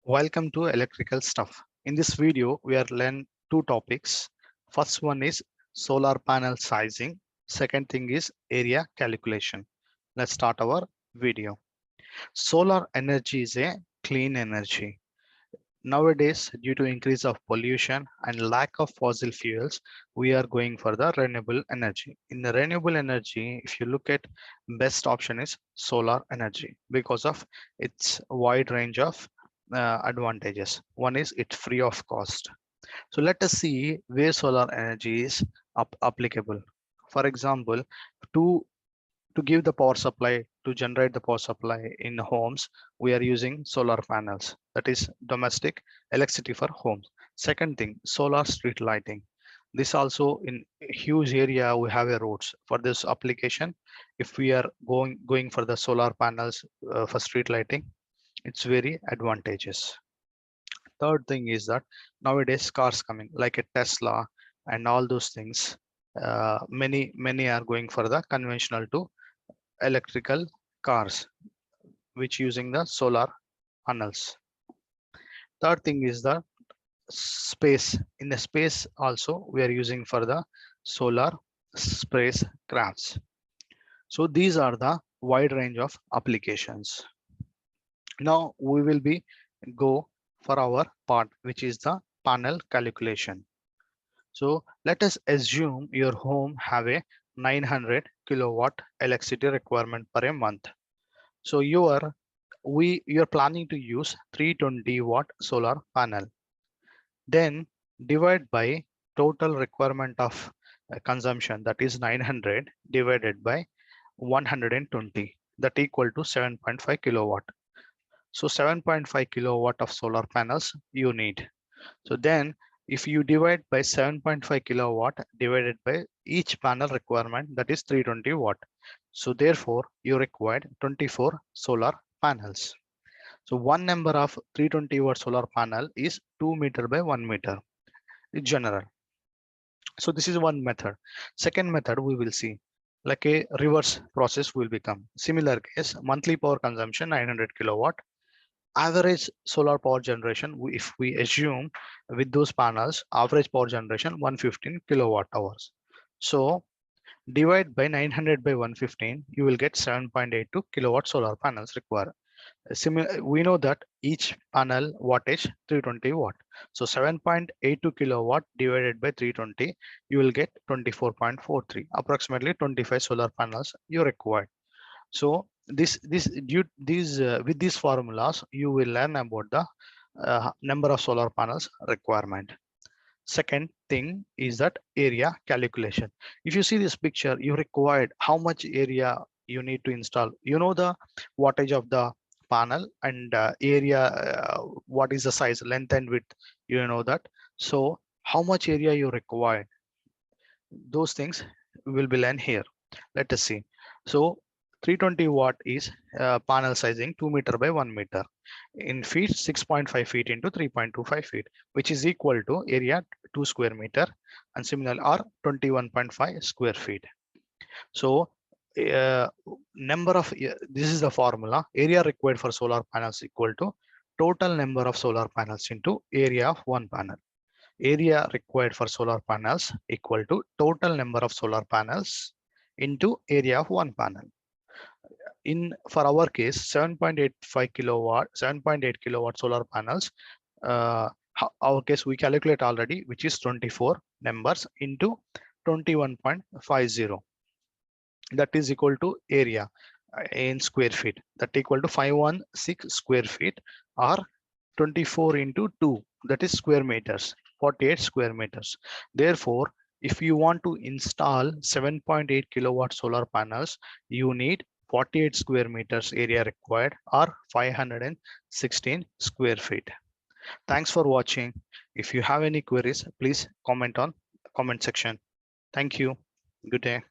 Welcome to Electrical Stuff. In this video, we are learn two topics. First one is solar panel sizing. Second thing is area calculation. Let's start our video. Solar energy is a clean energy. Nowadays, due to increase of pollution and lack of fossil fuels, we are going for the renewable energy. In the renewable energy, if you look at best option is solar energy because of its wide range of advantages. One is it's free of cost. So let us see where solar energy is applicable. For example, to to give the power supply, to generate the power supply in the homes, we are using solar panels. That is domestic electricity for homes. Second thing, solar street lighting. This also in huge area we have a roads for this application. If we are going for the solar panels for street lighting, it's very advantageous. Third thing is that nowadays cars coming like a Tesla and all those things, many are going for the conventional to electrical cars which using the solar panels. Third thing is the space. In the space also we are using for the solar space crafts. So these are the wide range of applications. Now we will be go for our part, which is the panel calculation. So let us assume your home have a 900 kilowatt electricity requirement per a month. So you're planning to use 320 watt solar panel. Then divide by total requirement of consumption, that is 900 divided by 120, that equal to 7.5 kilowatt. So 7.5 kilowatt of solar panels you need. So then if you divide by 7.5 kilowatt divided by each panel requirement, that is 320 watt. So therefore you required 24 solar panels. So one number of 320 watt solar panel is 2 meter by 1 meter. It's general. So this is one method. Second method we will see like a reverse process will become. Similar case, monthly power consumption 900 kilowatt. Average solar power generation, if we assume with those panels, average power generation 115 kilowatt hours. So divide by 900 by 115, you will get 7.82 kilowatt solar panels required. Similar, we know that each panel wattage 320 watt. So 7.82 kilowatt divided by 320, you will get 24.43, approximately 25 solar panels you require. So with these formulas, you will learn about the number of solar panels requirement. Second thing is that area calculation. If you see this picture, you required how much area you need to install. You know the wattage of the panel and area, what is the size, length and width, you know that. So how much area you require, those things will be learned here. Let us see. So 320 watt is panel sizing 2 meter by 1 meter. In feet, 6.5 feet into 3.25 feet, which is equal to area 2 square meter, and similarly or 21.5 square feet. So number of, this is the formula, area required for solar panels equal to total number of solar panels into area of one panel. Area required for solar panels equal to total number of solar panels into area of one panel. In for our case, 7.85 kilowatt, 7.8 kilowatt solar panels. Our case we calculate already, which is 24 numbers into 21.50. That is equal to area in square feet. That equal to 516 square feet, or 24 into 2, that is square meters, 48 square meters. Therefore, if you want to install 7.8 kilowatt solar panels, you need 48 square meters area required, or 516 square feet. Thanks for watching. If you have any queries, please comment on comment section. Thank you. Good day.